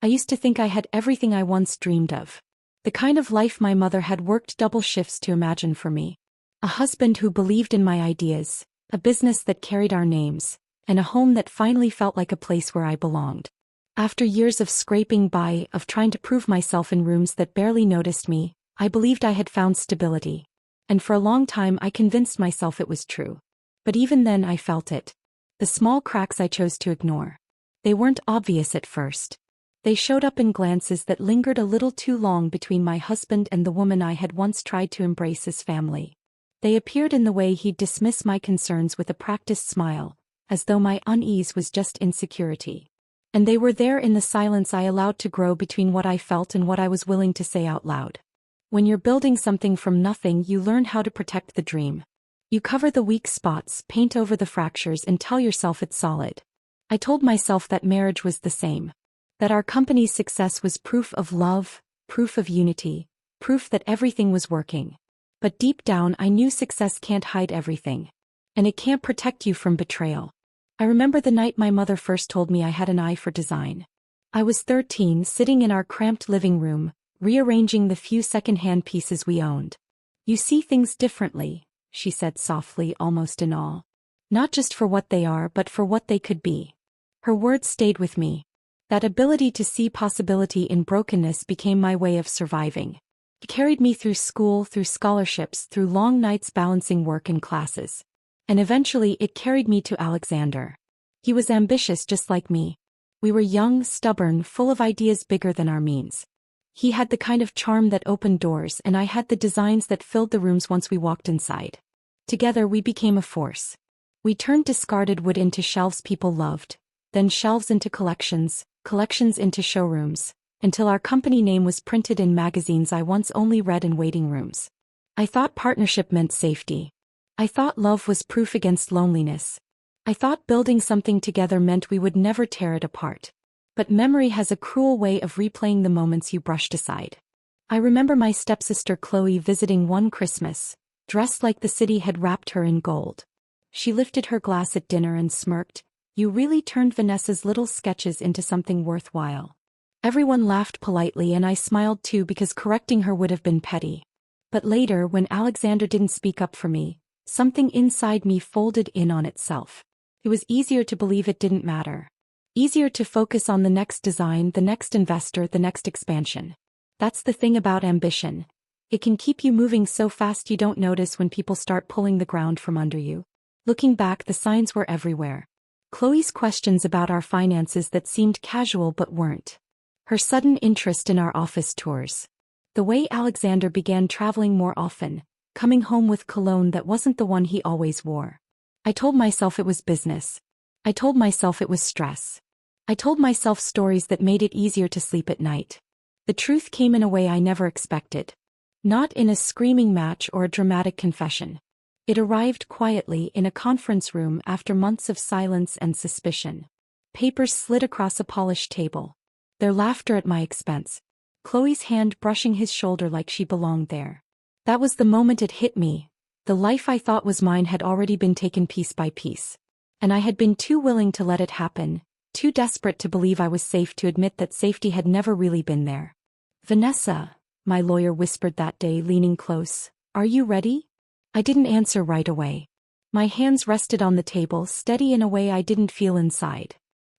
I used to think I had everything I once dreamed of. The kind of life my mother had worked double shifts to imagine for me. A husband who believed in my ideas, a business that carried our names, and a home that finally felt like a place where I belonged. After years of scraping by, of trying to prove myself in rooms that barely noticed me, I believed I had found stability. And for a long time I convinced myself it was true. But even then I felt it. The small cracks I chose to ignore. They weren't obvious at first. They showed up in glances that lingered a little too long between my husband and the woman I had once tried to embrace as family. They appeared in the way he'd dismiss my concerns with a practiced smile, as though my unease was just insecurity. And they were there in the silence I allowed to grow between what I felt and what I was willing to say out loud. When you're building something from nothing, you learn how to protect the dream. You cover the weak spots, paint over the fractures, and tell yourself it's solid. I told myself that marriage was the same. That our company's success was proof of love, proof of unity, proof that everything was working. But deep down I knew success can't hide everything. And it can't protect you from betrayal. I remember the night my mother first told me I had an eye for design. I was 13, sitting in our cramped living room, rearranging the few second-hand pieces we owned. "You see things differently," she said softly, almost in awe. "Not just for what they are, but for what they could be." Her words stayed with me. That ability to see possibility in brokenness became my way of surviving. It carried me through school, through scholarships, through long nights balancing work and classes. And eventually it carried me to Alexander. He was ambitious just like me. We were young, stubborn, full of ideas bigger than our means. He had the kind of charm that opened doors, and I had the designs that filled the rooms once we walked inside. Together we became a force. We turned discarded wood into shelves people loved, then shelves into collections, collections into showrooms, until our company name was printed in magazines I once only read in waiting rooms. I thought partnership meant safety. I thought love was proof against loneliness. I thought building something together meant we would never tear it apart. But memory has a cruel way of replaying the moments you brushed aside. I remember my stepsister Chloe visiting one Christmas, dressed like the city had wrapped her in gold. She lifted her glass at dinner and smirked. "You really turned Vanessa's little sketches into something worthwhile." Everyone laughed politely and I smiled too, because correcting her would have been petty. But later, when Alexander didn't speak up for me, something inside me folded in on itself. It was easier to believe it didn't matter. Easier to focus on the next design, the next investor, the next expansion. That's the thing about ambition. It can keep you moving so fast you don't notice when people start pulling the ground from under you. Looking back, the signs were everywhere. Chloe's questions about our finances that seemed casual but weren't. Her sudden interest in our office tours. The way Alexander began traveling more often, coming home with cologne that wasn't the one he always wore. I told myself it was business. I told myself it was stress. I told myself stories that made it easier to sleep at night. The truth came in a way I never expected. Not in a screaming match or a dramatic confession. It arrived quietly in a conference room after months of silence and suspicion. Papers slid across a polished table. Their laughter at my expense. Chloe's hand brushing his shoulder like she belonged there. That was the moment it hit me. The life I thought was mine had already been taken piece by piece. And I had been too willing to let it happen, too desperate to believe I was safe to admit that safety had never really been there. "Vanessa," my lawyer whispered that day, leaning close, "are you ready?" I didn't answer right away. My hands rested on the table, steady in a way I didn't feel inside.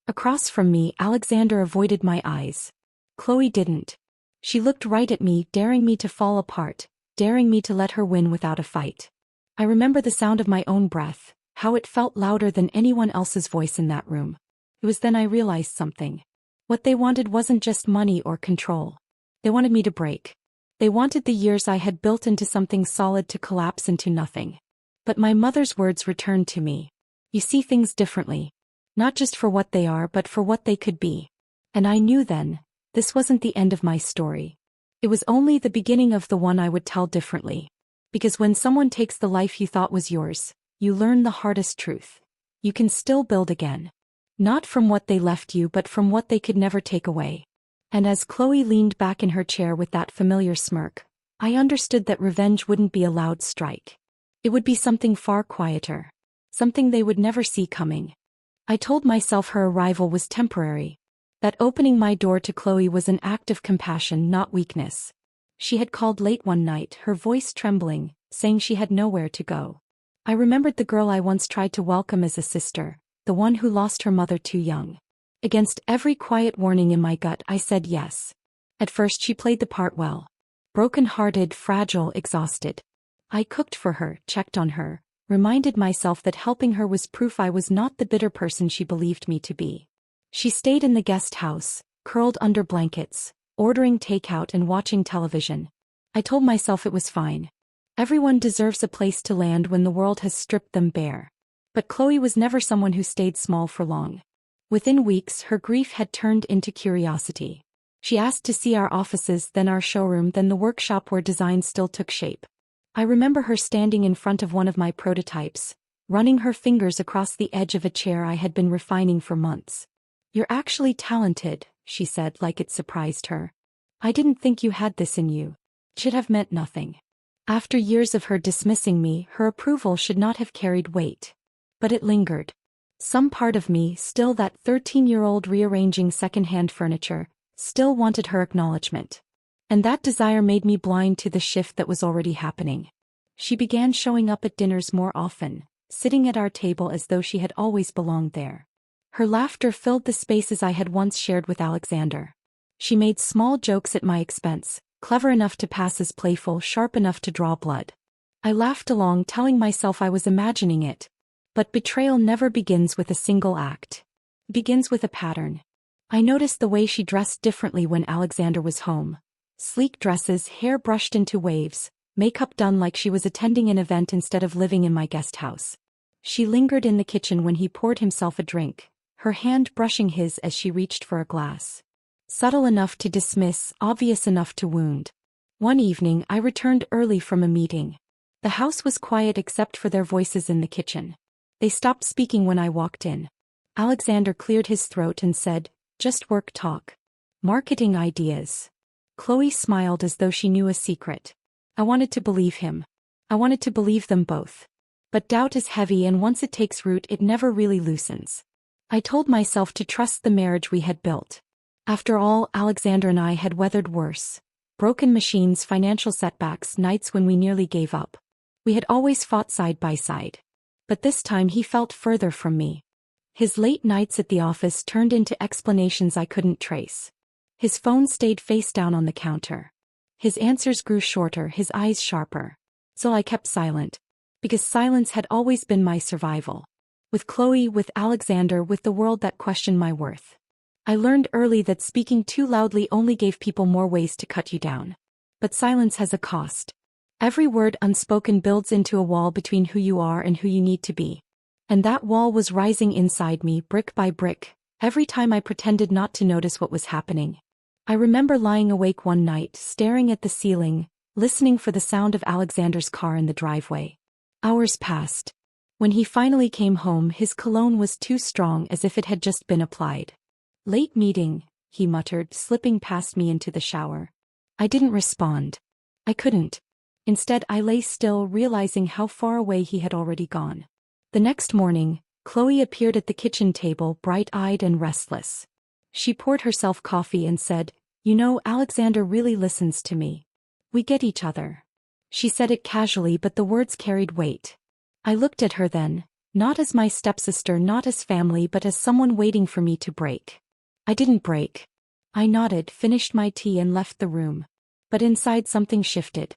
Across from me, Alexander avoided my eyes. Chloe didn't. She looked right at me, daring me to fall apart, daring me to let her win without a fight. I remember the sound of my own breath, how it felt louder than anyone else's voice in that room. It was then I realized something. What they wanted wasn't just money or control. They wanted me to break. They wanted the years I had built into something solid to collapse into nothing. But my mother's words returned to me. "You see things differently. Not just for what they are, but for what they could be." And I knew then, this wasn't the end of my story. It was only the beginning of the one I would tell differently. Because when someone takes the life you thought was yours, you learn the hardest truth. You can still build again. Not from what they left you, but from what they could never take away. And as Chloe leaned back in her chair with that familiar smirk, I understood that revenge wouldn't be a loud strike. It would be something far quieter. Something they would never see coming. I told myself her arrival was temporary. That opening my door to Chloe was an act of compassion, not weakness. She had called late one night, her voice trembling, saying she had nowhere to go. I remembered the girl I once tried to welcome as a sister, the one who lost her mother too young. Against every quiet warning in my gut, I said yes. At first she played the part well. Broken-hearted, fragile, exhausted. I cooked for her, checked on her, reminded myself that helping her was proof I was not the bitter person she believed me to be. She stayed in the guest house, curled under blankets, ordering takeout and watching television. I told myself it was fine. Everyone deserves a place to land when the world has stripped them bare. But Chloe was never someone who stayed small for long. Within weeks, her grief had turned into curiosity. She asked to see our offices, then our showroom, then the workshop where design still took shape. I remember her standing in front of one of my prototypes, running her fingers across the edge of a chair I had been refining for months. "You're actually talented," she said, like it surprised her. "I didn't think you had this in you." It should have meant nothing. After years of her dismissing me, her approval should not have carried weight. But it lingered. Some part of me, still that 13-year-old rearranging second-hand furniture, still wanted her acknowledgement. And that desire made me blind to the shift that was already happening. She began showing up at dinners more often, sitting at our table as though she had always belonged there. Her laughter filled the spaces I had once shared with Alexander. She made small jokes at my expense, clever enough to pass as playful, sharp enough to draw blood. I laughed along, telling myself I was imagining it. But betrayal never begins with a single act. It begins with a pattern. I noticed the way she dressed differently when Alexander was home. Sleek dresses, hair brushed into waves, makeup done like she was attending an event instead of living in my guest house. She lingered in the kitchen when he poured himself a drink, her hand brushing his as she reached for a glass. Subtle enough to dismiss, obvious enough to wound. One evening I returned early from a meeting. The house was quiet except for their voices in the kitchen. They stopped speaking when I walked in. Alexander cleared his throat and said, "Just work talk. Marketing ideas." Chloe smiled as though she knew a secret. I wanted to believe him. I wanted to believe them both. But doubt is heavy, and once it takes root it never really loosens. I told myself to trust the marriage we had built. After all, Alexander and I had weathered worse. Broken machines, financial setbacks, nights when we nearly gave up. We had always fought side by side. But this time he felt further from me. His late nights at the office turned into explanations I couldn't trace. His phone stayed face down on the counter. His answers grew shorter, his eyes sharper. So I kept silent. Because silence had always been my survival. With Chloe, with Alexander, with the world that questioned my worth. I learned early that speaking too loudly only gave people more ways to cut you down. But silence has a cost. Every word unspoken builds into a wall between who you are and who you need to be. And that wall was rising inside me, brick by brick, every time I pretended not to notice what was happening. I remember lying awake one night, staring at the ceiling, listening for the sound of Alexander's car in the driveway. Hours passed. When he finally came home, his cologne was too strong, as if it had just been applied. "Late meeting," he muttered, slipping past me into the shower. I didn't respond. I couldn't. Instead, I lay still, realizing how far away he had already gone. The next morning, Chloe appeared at the kitchen table, bright-eyed and restless. She poured herself coffee and said, "You know, Alexander really listens to me. We get each other." She said it casually, but the words carried weight. I looked at her then, not as my stepsister, not as family, but as someone waiting for me to break. I didn't break. I nodded, finished my tea and left the room. But inside something shifted.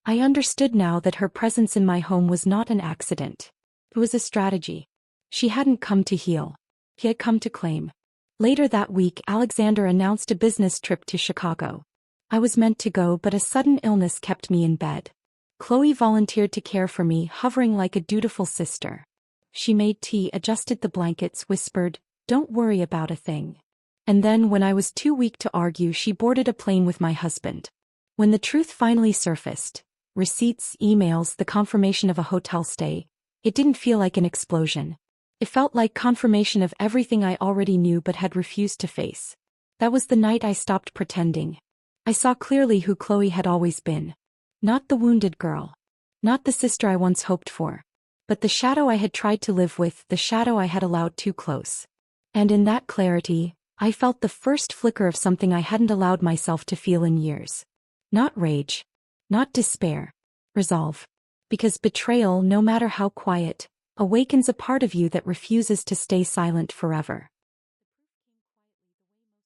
I understood now that her presence in my home was not an accident. It was a strategy. She hadn't come to heal. He had come to claim. Later that week, Alexander announced a business trip to Chicago. I was meant to go, but a sudden illness kept me in bed. Chloe volunteered to care for me, hovering like a dutiful sister. She made tea, adjusted the blankets, whispered, "Don't worry about a thing." And then, when I was too weak to argue, she boarded a plane with my husband. When the truth finally surfaced, receipts, emails, the confirmation of a hotel stay, it didn't feel like an explosion. It felt like confirmation of everything I already knew but had refused to face. That was the night I stopped pretending. I saw clearly who Chloe had always been. Not the wounded girl. Not the sister I once hoped for. But the shadow I had tried to live with, the shadow I had allowed too close. And in that clarity, I felt the first flicker of something I hadn't allowed myself to feel in years. Not rage. Not despair. Resolve. Because betrayal, no matter how quiet, awakens a part of you that refuses to stay silent forever. The proof came quietly the way most truths do. A receipt left in his jacket pocket. An email confirming an upgraded suite for two. A hotel clerk's careless mention of Mr. Thompson and his wife, Miss Cooper. Each detail on its own could have been explained away, but together they built a story I could no longer deny. When I confronted Chloe, she didn't bother with denial. She leaned back in her chair, a slow smile curling at her lips. "I wondered how long it would take you," she said, tapping her manicured nails against the table. "Yes, it was me. And no, it wasn't the first time." Her words weren't meant to explain, they were meant to cut. And they did. When Alexander walked through the door later that night, I still held the evidence in my hand. He looked at me the way one might look at an inconvenience, not a wife. "It just happened," he muttered, irritation lacing his tone. "Chloe understands me in ways you never have. She sees the bigger picture." I wanted to scream. I wanted to remind him of the nights we worked until dawn, of the first table we sold from our garage, of the promises whispered over cheap takeout containers when we had nothing but each other. Instead, I whispered, "My designs built this company. My vision carried us." He laughed then, and the sound chilled me. "Anyone can sketch furniture, Vanessa. Building an empire takes more than drawings. It takes someone like me." That was when the illusion shattered. The man I had believed in, the marriage I thought was unbreakable, it all cracked under the weight of his contempt. I saw clearly that he had rewritten our history, reshaping it to make me smaller, to make his betrayal easier to justify. That night, I packed a bag and left. Not because I was ready to move on, but because I couldn't breathe in the same house as them. I checked into a small hotel room with walls that smelled faintly of bleach and carpet worn thin by strangers' footsteps. Lying in that narrow bed, I replayed every moment of our life together, wondering if I had missed the truth all along. The days that followed blurred into one another. He froze the accounts. She moved into my home. Together they gave interviews about the new direction of the company, her smile flashing from glossy magazines while my name was carefully erased. My friends called in whispers, their voices heavy with pity. My stepfather suggested I should have tried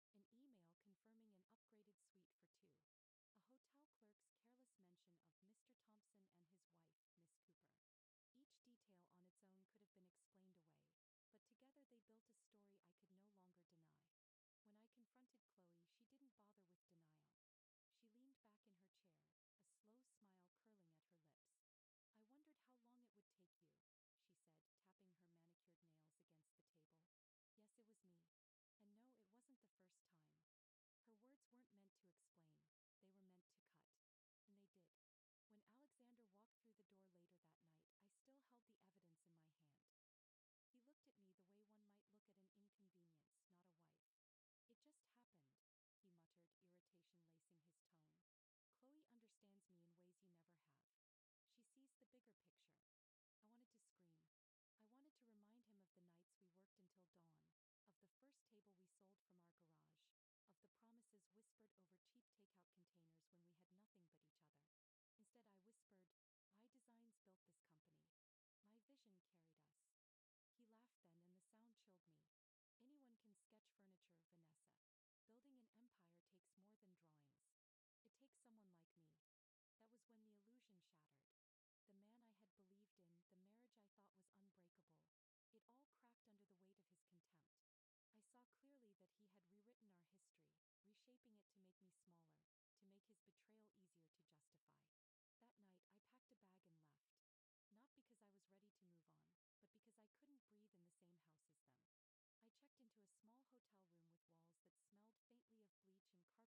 harder, that maybe I had left Alexander feeling unseen. Each word added weight to the fog pressing down on me.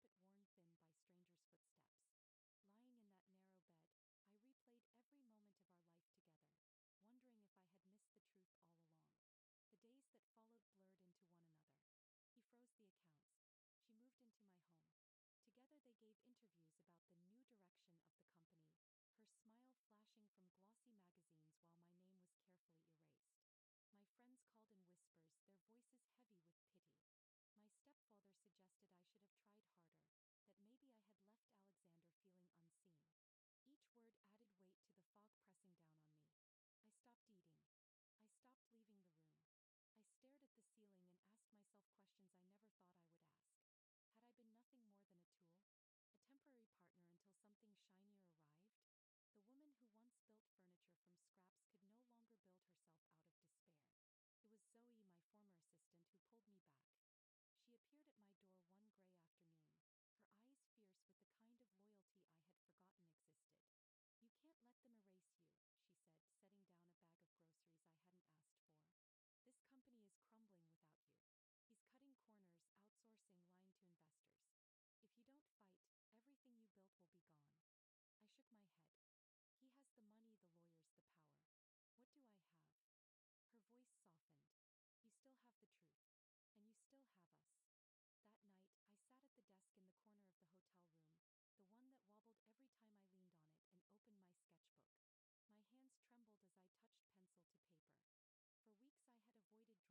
I stopped eating. I stopped leaving the room. I stared at the ceiling and asked myself questions I never thought I would ask. Had I been nothing more than a tool? A temporary partner until something shinier arrived? The woman who once built furniture from scraps could no longer build herself out of despair. It was Zoe, my former assistant, who pulled me back. She appeared at my door one gray afternoon, her eyes fierce with the kind of loyalty I had forgotten existed. "You can't let them erase you," she said, setting down a bag of groceries I hadn't asked for. "This company is crumbling without you. He's cutting corners, outsourcing, lying to investors. If you don't fight, everything you built will be gone." I shook my head. "He has the money, the lawyers, the power. What do I have?" Her voice softened. "You still have the truth. And you still have us." That night, I sat at the desk in the corner of the hotel room, the one that wobbled every time I leaned on it, and opened my sketchbook. My hands trembled as I touched pencil to paper. For weeks I had avoided drawing, as though creativity belonged to the life I had lost.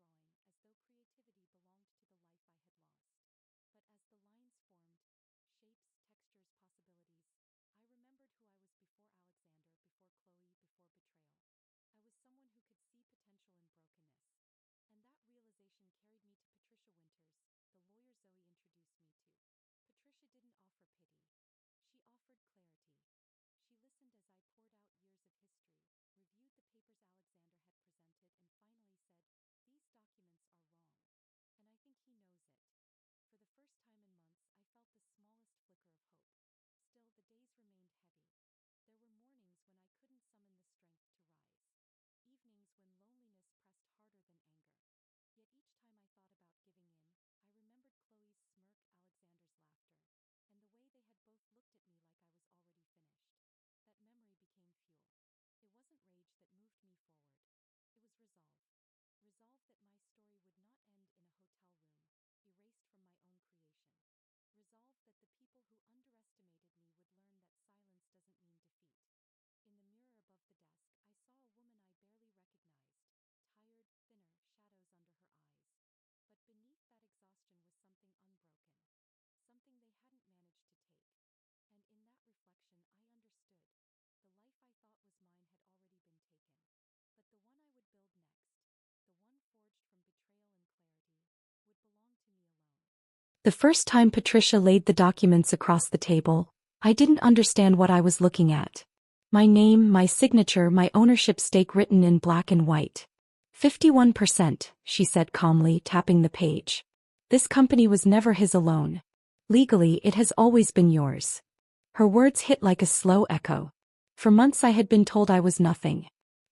But as the lines formed, shapes, textures, possibilities, I remembered who I was before Alexander, before Chloe, before betrayal. I was someone who could see potential in brokenness. And that realization carried me to Patricia Winters, the lawyer Zoe introduced me to. Patricia didn't offer pity. She offered clarity. She listened as I poured out years of history, reviewed the papers Alexander had presented, and finally said, "These documents are wrong. And I think he knows it." For the first time in months, I felt the smallest flicker of hope. Still, the days remained heavy. There were mornings when I couldn't summon the strength to rise. Evenings when loneliness pressed harder than anger. Yet each time I thought about giving in, I remembered Chloe's smirk, Alexander's laughter, and the way they had both looked at me like I was already finished. That memory became fuel. It wasn't rage that moved me forward. It was resolve. Resolve that my story would not end in a hotel room, erased from my own creation. Resolve that the people who underestimated me would learn that silence doesn't mean defeat. In the mirror above the desk, I saw a woman I barely recognized, tired, thinner, unbroken, something they hadn't managed to take. And in that reflection, I understood. The life I thought was mine had already been taken. But the one I would build next, the one forged from betrayal and clarity, would belong to me alone. The first time Patricia laid the documents across the table, I didn't understand what I was looking at. My name, my signature, my ownership stake written in black and white. 51%, she said calmly, tapping the page. This company was never his alone. Legally, it has always been yours. Her words hit like a slow echo. For months I had been told I was nothing.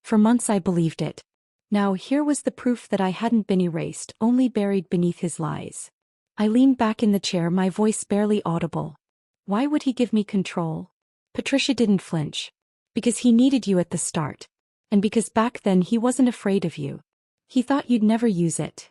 For months I believed it. Now here was the proof that I hadn't been erased, only buried beneath his lies. I leaned back in the chair, my voice barely audible. Why would he give me control? Patricia didn't flinch. Because he needed you at the start. And because back then he wasn't afraid of you. He thought you'd never use it.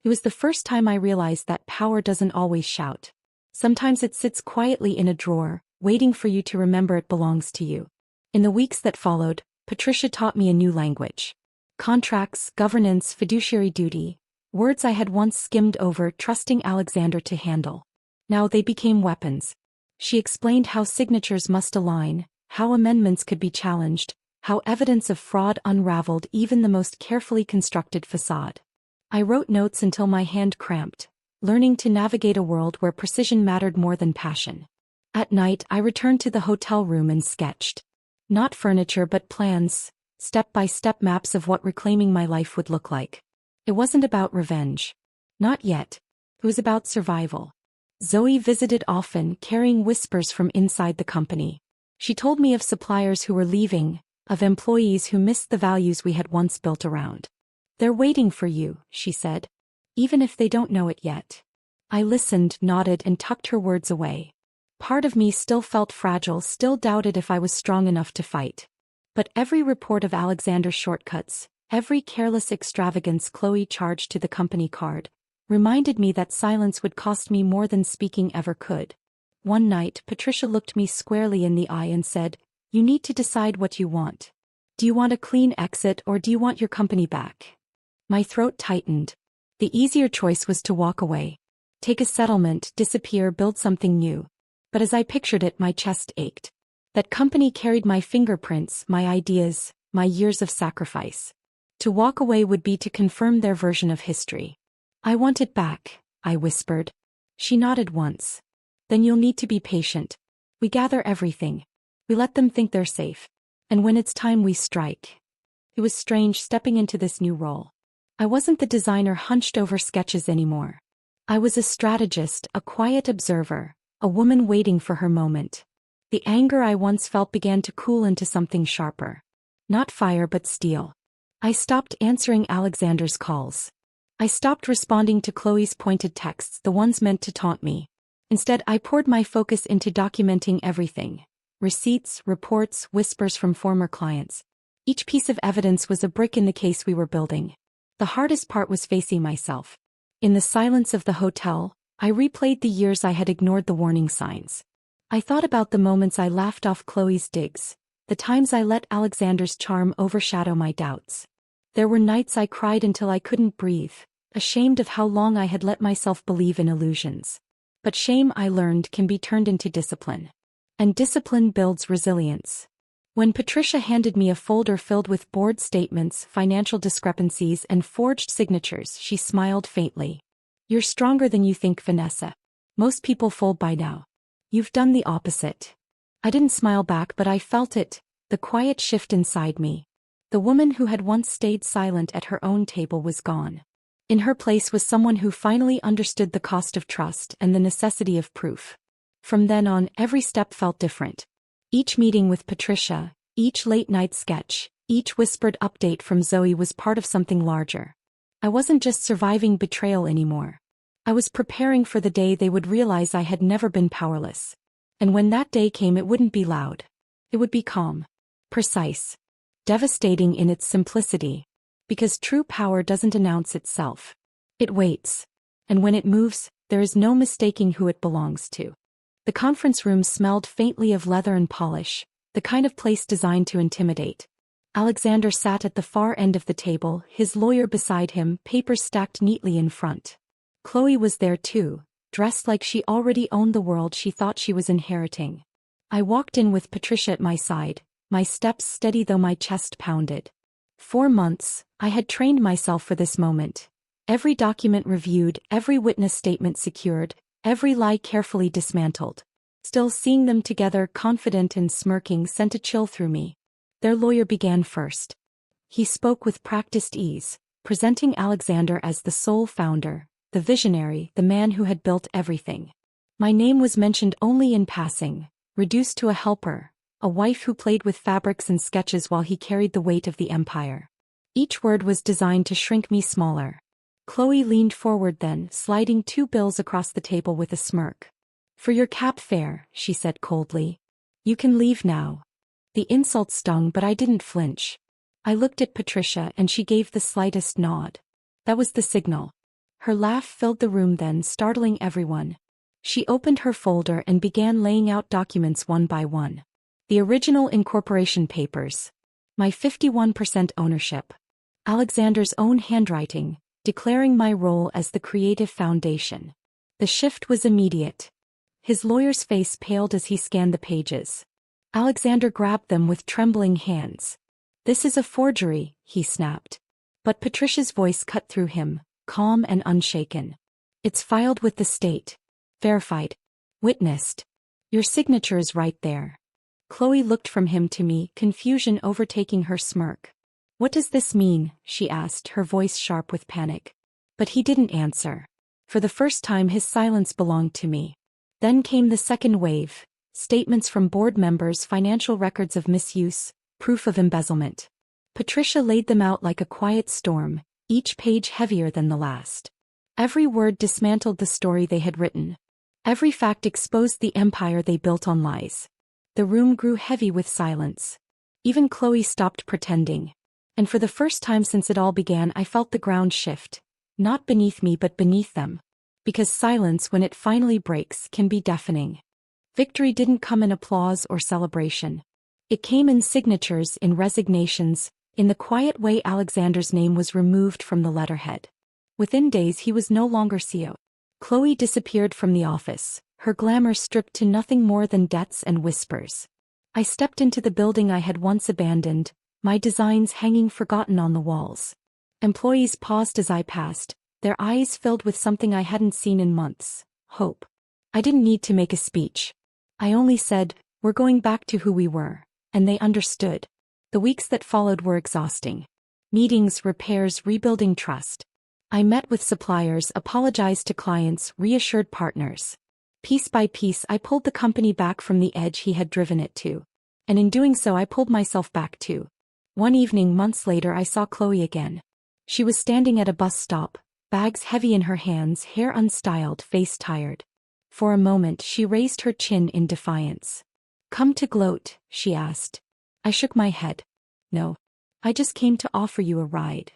It was the first time I realized that power doesn't always shout. Sometimes it sits quietly in a drawer, waiting for you to remember it belongs to you. In the weeks that followed, Patricia taught me a new language. Contracts, governance, fiduciary duty. Words I had once skimmed over, trusting Alexander to handle. Now they became weapons. She explained how signatures must align, how amendments could be challenged, how evidence of fraud unraveled even the most carefully constructed facade. I wrote notes until my hand cramped, learning to navigate a world where precision mattered more than passion. At night, I returned to the hotel room and sketched. Not furniture but plans, step-by-step maps of what reclaiming my life would look like. It wasn't about revenge. Not yet. It was about survival. Zoe visited often, carrying whispers from inside the company. She told me of suppliers who were leaving, of employees who missed the values we had once built around. They're waiting for you, she said. Even if they don't know it yet. I listened, nodded, and tucked her words away. Part of me still felt fragile, still doubted if I was strong enough to fight. But every report of Alexander's shortcuts, every careless extravagance Chloe charged to the company card, reminded me that silence would cost me more than speaking ever could. One night, Patricia looked me squarely in the eye and said, "You need to decide what you want. Do you want a clean exit or do you want your company back?" My throat tightened. The easier choice was to walk away. Take a settlement, disappear, build something new. But as I pictured it, my chest ached. That company carried my fingerprints, my ideas, my years of sacrifice. To walk away would be to confirm their version of history. "I want it back," I whispered. She nodded once. "Then you'll need to be patient. We gather everything. We let them think they're safe. And when it's time, we strike." It was strange stepping into this new role. I wasn't the designer hunched over sketches anymore. I was a strategist, a quiet observer, a woman waiting for her moment. The anger I once felt began to cool into something sharper. Not fire but steel. I stopped answering Alexander's calls. I stopped responding to Chloe's pointed texts, the ones meant to taunt me. Instead, I poured my focus into documenting everything. Receipts, reports, whispers from former clients. Each piece of evidence was a brick in the case we were building. The hardest part was facing myself. In the silence of the hotel, I replayed the years I had ignored the warning signs. I thought about the moments I laughed off Chloe's digs, the times I let Alexander's charm overshadow my doubts. There were nights I cried until I couldn't breathe, ashamed of how long I had let myself believe in illusions. But shame, I learned, can be turned into discipline. And discipline builds resilience. When Patricia handed me a folder filled with board statements, financial discrepancies, and forged signatures, she smiled faintly. "You're stronger than you think, Vanessa. Most people fold by now. You've done the opposite." I didn't smile back, but I felt it, the quiet shift inside me. The woman who had once stayed silent at her own table was gone. In her place was someone who finally understood the cost of trust and the necessity of proof. From then on, every step felt different. Each meeting with Patricia, each late-night sketch, each whispered update from Zoe was part of something larger. I wasn't just surviving betrayal anymore. I was preparing for the day they would realize I had never been powerless. And when that day came, it wouldn't be loud. It would be calm. Precise. Devastating in its simplicity. Because true power doesn't announce itself. It waits. And when it moves, there is no mistaking who it belongs to. The conference room smelled faintly of leather and polish, the kind of place designed to intimidate. Alexander sat at the far end of the table, his lawyer beside him, papers stacked neatly in front. Chloe was there too, dressed like she already owned the world she thought she was inheriting. I walked in with Patricia at my side, my steps steady though my chest pounded. 4 months, I had trained myself for this moment. Every document reviewed, every witness statement secured, every lie carefully dismantled. Still seeing them together, confident and smirking, sent a chill through me. Their lawyer began first. He spoke with practiced ease, presenting Alexander as the sole founder, the visionary, the man who had built everything. My name was mentioned only in passing, reduced to a helper, a wife who played with fabrics and sketches while he carried the weight of the empire. Each word was designed to shrink me smaller. Chloe leaned forward then, sliding 2 bills across the table with a smirk. "For your cab fare," she said coldly. "You can leave now." The insult stung, but I didn't flinch. I looked at Patricia and she gave the slightest nod. That was the signal. Her laugh filled the room then, startling everyone. She opened her folder and began laying out documents one by one. The original incorporation papers. My 51% ownership. Alexander's own handwriting, declaring my role as the creative foundation. The shift was immediate. His lawyer's face paled as he scanned the pages. Alexander grabbed them with trembling hands. "This is a forgery," he snapped. But Patricia's voice cut through him, calm and unshaken. "It's filed with the state. Verified. Witnessed. Your signature is right there." Chloe looked from him to me, confusion overtaking her smirk. "What does this mean?" she asked, her voice sharp with panic. But he didn't answer. For the first time his silence belonged to me. Then came the second wave. Statements from board members, financial records of misuse, proof of embezzlement. Patricia laid them out like a quiet storm, each page heavier than the last. Every word dismantled the story they had written. Every fact exposed the empire they built on lies. The room grew heavy with silence. Even Chloe stopped pretending. And for the first time since it all began, I felt the ground shift. Not beneath me but beneath them. Because silence, when it finally breaks, can be deafening. Victory didn't come in applause or celebration. It came in signatures, in resignations, in the quiet way Alexander's name was removed from the letterhead. Within days he was no longer CEO. Chloe disappeared from the office, her glamour stripped to nothing more than debts and whispers. I stepped into the building I had once abandoned, my designs hanging forgotten on the walls. Employees paused as I passed, their eyes filled with something I hadn't seen in months: hope. I didn't need to make a speech. I only said, "We're going back to who we were," and they understood. The weeks that followed were exhausting. Meetings, repairs, rebuilding trust. I met with suppliers, apologized to clients, reassured partners. Piece by piece I pulled the company back from the edge he had driven it to. And in doing so I pulled myself back too. One evening months later I saw Chloe again. She was standing at a bus stop, bags heavy in her hands, hair unstyled, face tired. For a moment she raised her chin in defiance. "Come to gloat?" she asked. I shook my head. "No. I just came to offer you a ride."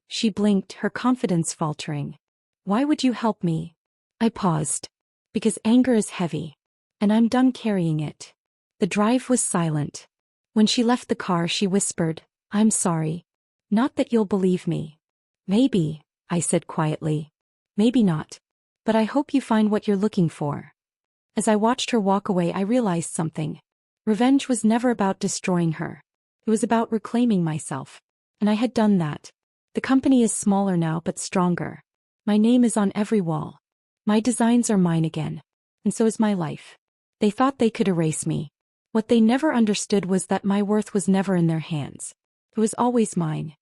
She blinked, her confidence faltering. "Why would you help me?" I paused. "Because anger is heavy. And I'm done carrying it." The drive was silent. When she left the car she whispered, "I'm sorry. Not that you'll believe me." "Maybe," I said quietly. "Maybe not. But I hope you find what you're looking for." As I watched her walk away I realized something. Revenge was never about destroying her. It was about reclaiming myself. And I had done that. The company is smaller now but stronger. My name is on every wall. My designs are mine again. And so is my life. They thought they could erase me. What they never understood was that my worth was never in their hands. It was always mine.